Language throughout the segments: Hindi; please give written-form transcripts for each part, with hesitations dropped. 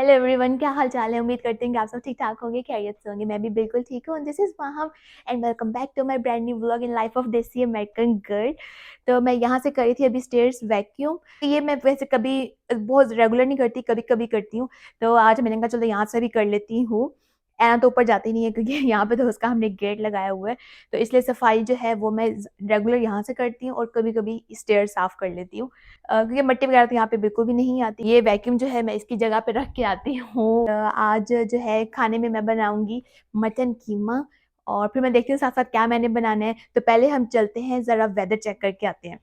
हेलो एवरीवन, क्या हाल चाल है। उम्मीद करते हैं कि आप सब ठीक ठाक होंगे, खैरियत से होंगे। मैं भी बिल्कुल ठीक हूँ। This is Maham and welcome back to my brand new vlog in life of desi American girl. तो मैं यहाँ से करी थी अभी स्टेयर्स वैक्यूम। ये मैं वैसे कभी बहुत रेगुलर नहीं करती, कभी कभी करती हूँ। तो आज मैंने कहा चलो यहाँ से भी कर लेती हूँ। ऐना तो ऊपर जाती नहीं है क्योंकि यहाँ पे तो उसका हमने गेट लगाया हुआ है। तो इसलिए सफाई जो है वो मैं रेगुलर यहाँ से करती हूँ और कभी कभी स्टेयर साफ कर लेती हूँ। क्योंकि मिट्टी वगैरह तो यहाँ पे बिल्कुल भी नहीं आती। ये वैक्यूम जो है मैं इसकी जगह पे रख के आती हूँ। आज जो है खाने में मैं बनाऊंगी मटन कीमा। और फिर मैं देखती हूँ साथ साथ क्या मैंने बनाना है। तो पहले हम चलते हैं, जरा वेदर चेक करके आते हैं।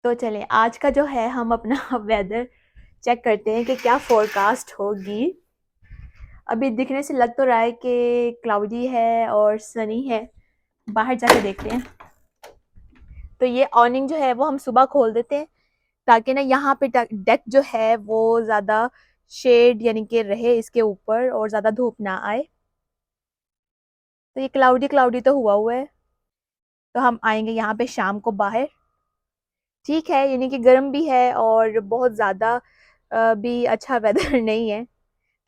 तो चले आज का जो है हम अपना वेदर चेक करते हैं कि क्या फोरकास्ट होगी। अभी दिखने से लग तो रहा है कि क्लाउडी है और सनी है। बाहर जाके देखते हैं। तो ये ऑनिंग जो है वो हम सुबह खोल देते हैं ताकि ना यहाँ पे डेक जो है वो ज्यादा शेड यानी कि रहे इसके ऊपर और ज्यादा धूप ना आए। तो ये क्लाउडी क्लाउडी तो हुआ हुआ है। तो हम आएंगे यहाँ पे शाम को बाहर। ठीक है, यानी कि गर्म भी है और बहुत ज्यादा भी अच्छा वेदर नहीं है।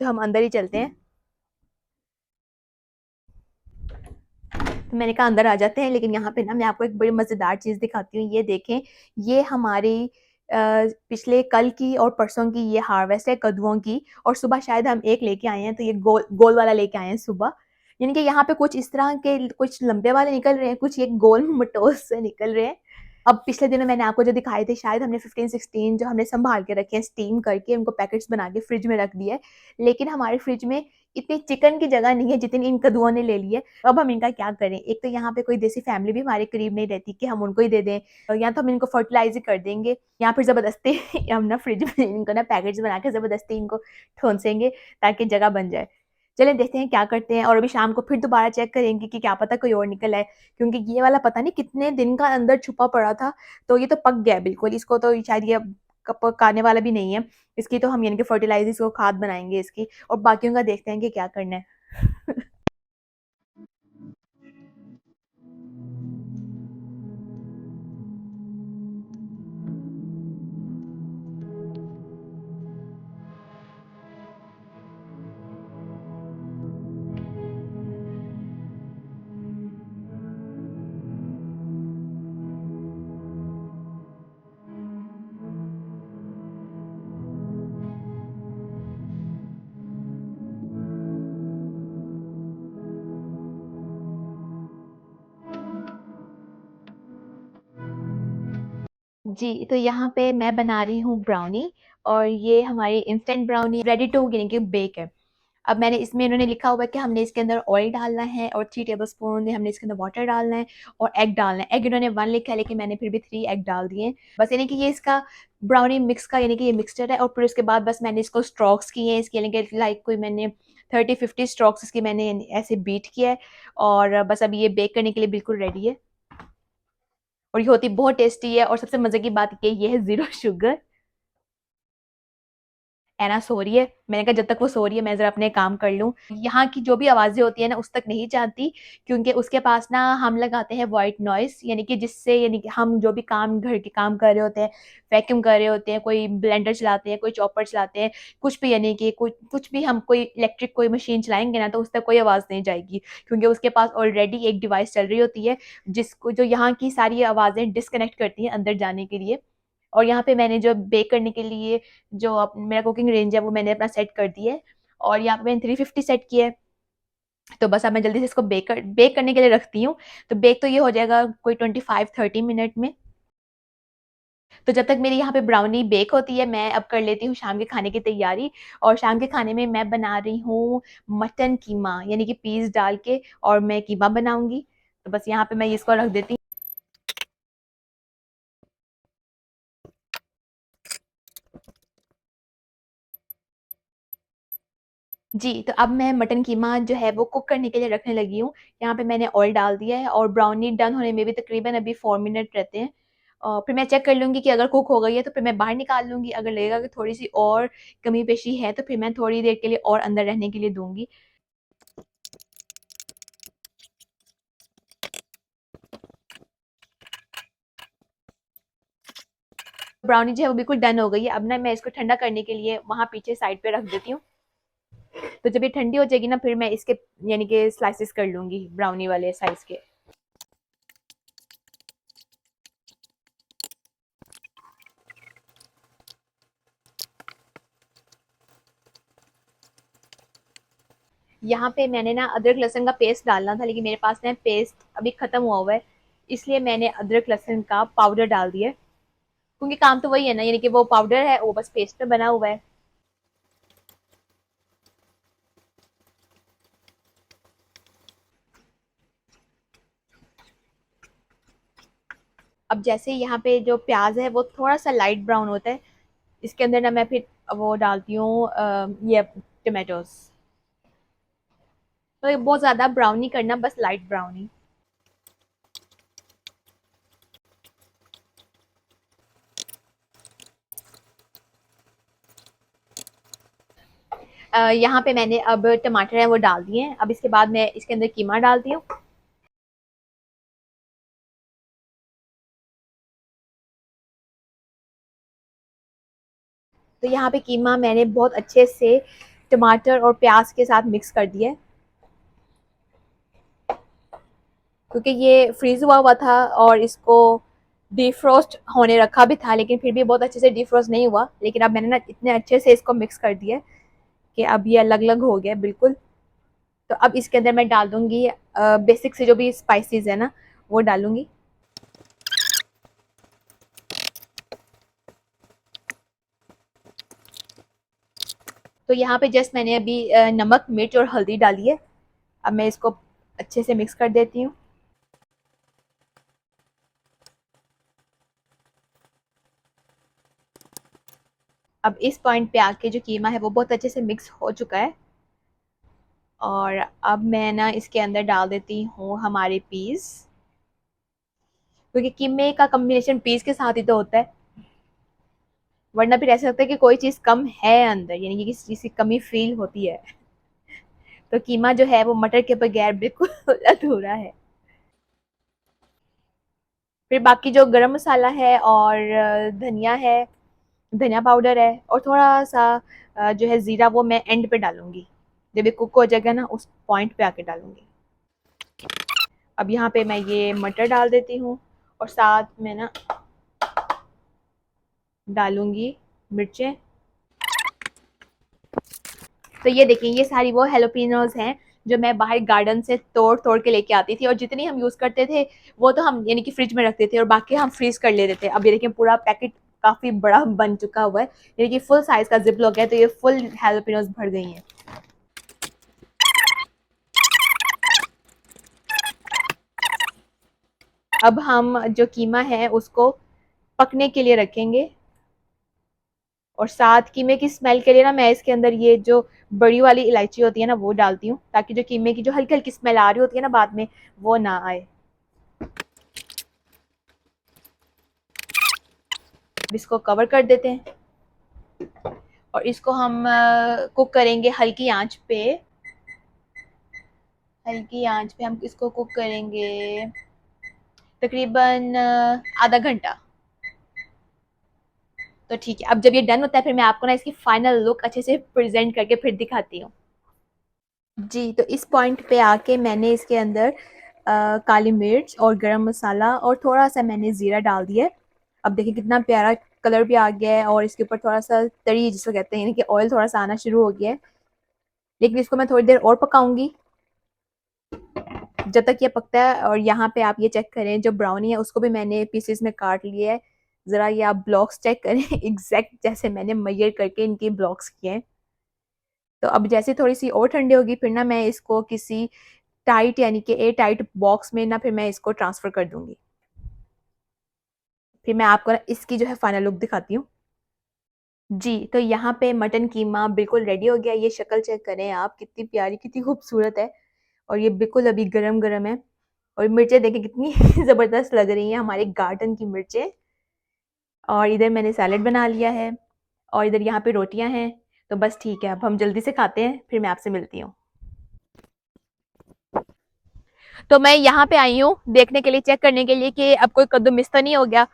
तो हम अंदर ही चलते हैं। तो मैंने कहा अंदर आ जाते हैं, लेकिन यहाँ पे ना मैं आपको एक बड़ी मजेदार चीज दिखाती हूँ। ये देखें, ये हमारी पिछले कल की और परसों की ये हार्वेस्ट है कद्दुओं की। और सुबह शायद हम एक लेके आए हैं, तो ये गोल गोल वाला लेके आए हैं सुबह। यानी कि यहाँ पे कुछ इस तरह के कुछ लंबे वाले निकल रहे हैं, कुछ ये गोल मटोस से निकल रहे हैं। अब पिछले दिनों मैंने आपको जो दिखाए थे, शायद हमने 15-16 जो हमने संभाल के रखे हैं स्टीम करके, उनको पैकेट्स बना के फ्रिज में रख दिया है। लेकिन हमारे फ्रिज में इतनी चिकन की जगह नहीं है जितनी इन कद्दुओं ने ले ली है। तो अब हम इनका क्या करें। एक तो यहाँ पे कोई देसी फैमिली भी हमारे करीब नहीं रहती कि हम उनको ही दे दें। या तो हम इनको फर्टिलाइज ही कर देंगे, या फिर जबरदस्ती हम ना फ्रिज में इनको ना पैकेट्स बना के जबरदस्ती इनको ठोंसेंगे ताकि जगह बन जाए। चलें देखते हैं क्या करते हैं। और अभी शाम को फिर दोबारा चेक करेंगे कि क्या पता कोई और निकल आए। क्योंकि ये वाला पता नहीं कितने दिन का अंदर छुपा पड़ा था। तो ये तो पक गया बिल्कुल, इसको तो शायद ये पकाने वाला भी नहीं है। इसकी तो हम यानी कि फर्टिलाइजर इसको खाद बनाएंगे इसकी। और बाकियों का देखते हैं कि क्या करना है। जी, तो यहाँ पे मैं बना रही हूँ ब्राउनी। और ये हमारी इंस्टेंट ब्राउनी रेडी टू यानी कि बेक है। अब मैंने इसमें इन्होंने लिखा हुआ है कि हमने इसके अंदर ऑयल डालना है और 3 टेबल स्पून हमने इसके अंदर वाटर डालना है और एग डालना है। एग इन्होंने 1 लिखा है, लेकिन मैंने फिर भी 3 एग डाल दिए हैं। बस यानी कि ये इसका ब्राउनी मिक्स का यानी कि ये मिक्सचर है। और फिर उसके बाद बस मैंने इसको स्ट्रोक्स किए हैं इसके, यानी कि लाइक कोई मैंने 30-50 स्ट्रोक्स इसकी मैंने ऐसे बीट किया है। और बस अब ये बेक करने के लिए बिल्कुल रेडी है। और ये होती बहुत टेस्टी है। और सबसे मजे की बात ये है, 0 शुगर। ऐना सो रही है। मैंने कहा जब तक वो सो रही है मैं जरा अपने काम कर लूं। यहाँ की जो भी आवाजें होती है ना उस तक नहीं जाती। क्योंकि उसके पास ना हम लगाते हैं व्हाइट नॉइस, यानी कि जिससे यानी कि हम जो भी काम घर के काम कर रहे होते हैं, वैक्यूम कर रहे होते हैं, कोई ब्लेंडर चलाते हैं, कोई चॉपर चलाते हैं, कुछ भी यानी कि कुछ भी हम कोई इलेक्ट्रिक कोई मशीन चलाएंगे ना, तो उस तक कोई आवाज नहीं जाएगी। क्योंकि उसके पास ऑलरेडी एक डिवाइस चल रही होती है जिसको जो यहाँ की सारी आवाजें डिस्कनेक्ट करती हैं अंदर जाने के लिए। और यहाँ पे मैंने जो बेक करने के लिए जो मेरा कुकिंग रेंज है वो मैंने अपना सेट कर दिया है। और यहाँ पे मैंने 350 सेट किया है। तो बस अब मैं जल्दी से इसको बेक करने के लिए रखती हूँ। तो बेक तो ये हो जाएगा कोई 25-30 मिनट में। तो जब तक मेरी यहाँ पे ब्राउनी बेक होती है, मैं अब कर लेती हूँ शाम के खाने की तैयारी। और शाम के खाने में मैं बना रही हूँ मटन कीमा, यानी कि पीस डाल के और मैं कीमा बनाऊंगी। तो बस यहाँ पे मैं इसको रख देती हूँ। जी, तो अब मैं मटन कीमा जो है वो कुक करने के लिए रखने लगी हूँ। यहाँ पे मैंने ऑयल डाल दिया है और ब्राउनी डन होने में भी तकरीबन अभी 4 मिनट रहते हैं। और फिर मैं चेक कर लूँगी कि अगर कुक हो गई है तो फिर मैं बाहर निकाल लूँगी। अगर लगेगा कि थोड़ी सी और कमी पेशी है तो फिर मैं थोड़ी देर के लिए और अंदर रहने के लिए दूंगी। ब्राउनी जो है वो बिल्कुल डन हो गई है। अब ना मैं इसको ठंडा करने के लिए वहाँ पीछे साइड पे रख देती हूँ। तो जब ये ठंडी हो जाएगी ना, फिर मैं इसके यानी कि स्लाइसेस कर लूँगी ब्राउनी वाले साइज़ के। यहाँ पे मैंने ना अदरक लहसुन का पेस्ट डालना था, लेकिन मेरे पास ना पेस्ट अभी ख़त्म हुआ है, इसलिए मैंने अदरक लहसुन का पाउडर डाल दिया है। क्योंकि काम तो वही है ना, यानी कि वो पाउडर है, वो बस पेस्ट में बना हुआ है। अब जैसे यहाँ पे जो प्याज है वो थोड़ा सा लाइट ब्राउन होता है, इसके अंदर ना मैं फिर वो डालती हूँ ये टमाटोज। तो ये बहुत ज़्यादा ब्राउन नहीं करना, बस लाइट ब्राउन ही। यहाँ पे मैंने अब टमाटर है वो डाल दिए हैं। अब इसके बाद मैं इसके अंदर कीमा डालती हूँ। तो यहाँ पे कीमा मैंने बहुत अच्छे से टमाटर और प्याज के साथ मिक्स कर दिया है, क्योंकि ये फ्रीज हुआ हुआ था और इसको डिफ्रोस्ट होने रखा भी था, लेकिन फिर भी बहुत अच्छे से डिफ्रोस्ट नहीं हुआ। लेकिन अब मैंने ना इतने अच्छे से इसको मिक्स कर दिया कि अब ये अलग अलग हो गया बिल्कुल। तो अब इसके अंदर मैं डाल दूंगी बेसिक से जो भी स्पाइसेस है ना, वो डालूंगी। तो यहाँ पे जस्ट मैंने अभी नमक, मिर्च और हल्दी डाली है। अब मैं इसको अच्छे से मिक्स कर देती हूँ। अब इस पॉइंट पे आके जो कीमा है वो बहुत अच्छे से मिक्स हो चुका है, और अब मैं ना इसके अंदर डाल देती हूँ हमारे पीस, क्योंकि कीमे का कॉम्बिनेशन पीस के साथ ही तो होता है, वरना फिर ऐसा लगता है कि कोई चीज़ कम है अंदर, यानी कि किसी चीज़ की कमी फील होती है। तो कीमा जो है वो मटर के बगैर बिल्कुल अधूरा है। फिर बाकी जो गरम मसाला है और धनिया है, धनिया पाउडर है, और थोड़ा सा जो है ज़ीरा, वो मैं एंड पे डालूंगी। जब ये कुक हो जाएगा ना, उस पॉइंट पे आके डालूंगी। अब यहाँ पे मैं ये मटर डाल देती हूँ, और साथ में ना डालूंगी मिर्चें। तो ये देखिए, ये सारी वो हेलोपिनोज हैं जो मैं बाहर गार्डन से तोड़ तोड़ के लेके आती थी, और जितनी हम यूज़ करते थे वो तो हम यानी कि फ्रिज में रखते थे, और बाकी हम फ्रीज कर लेते थे। अब ये देखिए, पूरा पैकेट काफ़ी बड़ा बन चुका हुआ है, यानी कि फुल साइज़ का जिप लॉक है, तो ये फुल हेलोपिनोज भर गई हैं। अब हम जो कीमा है उसको पकने के लिए रखेंगे, और साथ कीमे की स्मेल के लिए ना मैं इसके अंदर ये जो बड़ी वाली इलायची होती है ना, वो डालती हूँ, ताकि जो कीमे की जो हल्की हल्की स्मेल आ रही होती है ना बाद में, वो ना आए। इसको कवर कर देते हैं, और इसको हम कुक करेंगे हल्की आंच पे। हल्की आंच पे हम इसको कुक करेंगे तकरीबन आधा घंटा। तो ठीक है, अब जब ये डन होता है, फिर मैं आपको ना इसकी फाइनल लुक अच्छे से प्रेजेंट करके फिर दिखाती हूँ। जी, तो इस पॉइंट पे आके मैंने इसके अंदर काली मिर्च और गरम मसाला और थोड़ा सा मैंने ज़ीरा डाल दिया है। अब देखिए कितना प्यारा कलर भी आ गया है, और इसके ऊपर थोड़ा सा तरी जिसको कहते हैं, यानी कि ऑयल थोड़ा सा आना शुरू हो गया है। लेकिन इसको मैं थोड़ी देर और पकाऊंगी जब तक ये पकता है। और यहाँ पे आप ये चेक करें, जो ब्राउनी है उसको भी मैंने पीसेस में काट लिया है। ज़रा ये आप ब्लॉक्स चेक करें एग्जैक्ट जैसे मैंने मेजर करके इनके ब्लॉक्स किए हैं। तो अब जैसे थोड़ी सी और ठंडी होगी, फिर ना मैं इसको किसी टाइट यानी कि एयर टाइट बॉक्स में ना फिर मैं इसको ट्रांसफ़र कर दूंगी। फिर मैं आपको ना इसकी जो है फाइनल लुक दिखाती हूँ। जी, तो यहाँ पे मटन कीमा बिल्कुल रेडी हो गया। ये शक्ल चेक करें आप, कितनी प्यारी, कितनी खूबसूरत है, और ये बिल्कुल अभी गरम-गरम है। और मिर्चें देखें कितनी ज़बरदस्त लग रही हैं, हमारे गार्डन की मिर्चें। और इधर मैंने सैलेड बना लिया है, और इधर यहाँ पे रोटियाँ हैं। तो बस ठीक है, अब हम जल्दी से खाते हैं, फिर मैं आपसे मिलती हूँ। तो मैं यहाँ पे आई हूँ देखने के लिए, चेक करने के लिए कि अब कोई कद्दू मिस तो नहीं हो गया।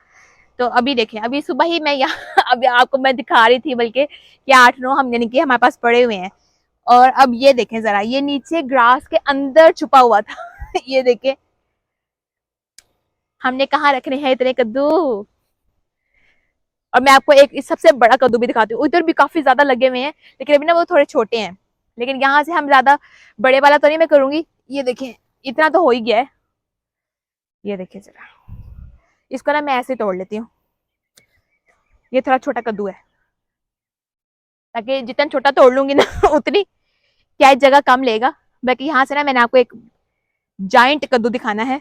तो अभी देखें, अभी सुबह ही मैं यहाँ अभी आपको मैं दिखा रही थी बल्कि कि 8-9 हम यानी कि हमारे पास पड़े हुए हैं, और अब ये देखें जरा, ये नीचे ग्रास के अंदर छुपा हुआ था ये देखें, हमने कहाँ रखने हैं इतने कद्दू। और मैं आपको एक सबसे बड़ा कद्दू भी दिखाती हूँ, उधर भी काफी ज्यादा लगे हुए हैं, लेकिन अभी ना वो थोड़े छोटे हैं। लेकिन यहाँ से हम ज्यादा बड़े वाला तो नहीं मैं करूंगी। ये देखें, इतना तो हो ही गया है। ये देखें जरा, इसको ना मैं ऐसे तोड़ लेती हूँ। ये थोड़ा छोटा कद्दू है, ताकि जितना छोटा तोड़ लूंगी ना उतनी क्या जगह कम लेगा। बाकी यहाँ से ना मैंने आपको एक जाइंट कद्दू दिखाना है,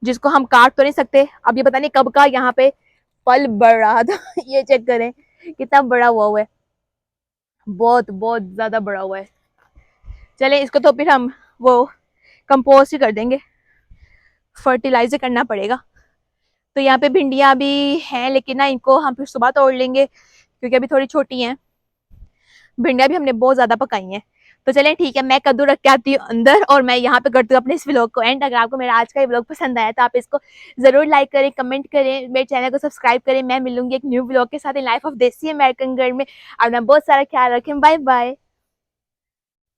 जिसको हम काट तो नहीं सकते। अब ये पता नहीं कब का यहाँ पे फल बढ़ रहा था ये चेक करें कितना बड़ा हुआ है, बहुत बहुत ज्यादा बड़ा हुआ है। चले इसको तो फिर हम वो कंपोस्ट ही कर देंगे, फर्टिलाइजर करना पड़ेगा। तो यहाँ पे भिंडियां भी हैं, लेकिन ना इनको हम फिर सुबह तोड़ लेंगे, क्योंकि अभी थोड़ी छोटी हैं। भिंडियां भी हमने बहुत ज्यादा पकाई हैं। तो चलें ठीक है, मैं कद्दू रख के आती हूँ अंदर, और मैं यहाँ पे करती हूँ अपने इस व्लॉग को एंड। अगर आपको मेरा आज का ये व्लॉग पसंद आया तो आप इसको जरूर लाइक करें, कमेंट करें, मेरे चैनल को सब्सक्राइब करें। मैं मिलूंगी एक न्यू व्लॉग के साथ in life of desi American girl में। और मैं बहुत सारा ख्याल रखें। Bye bye.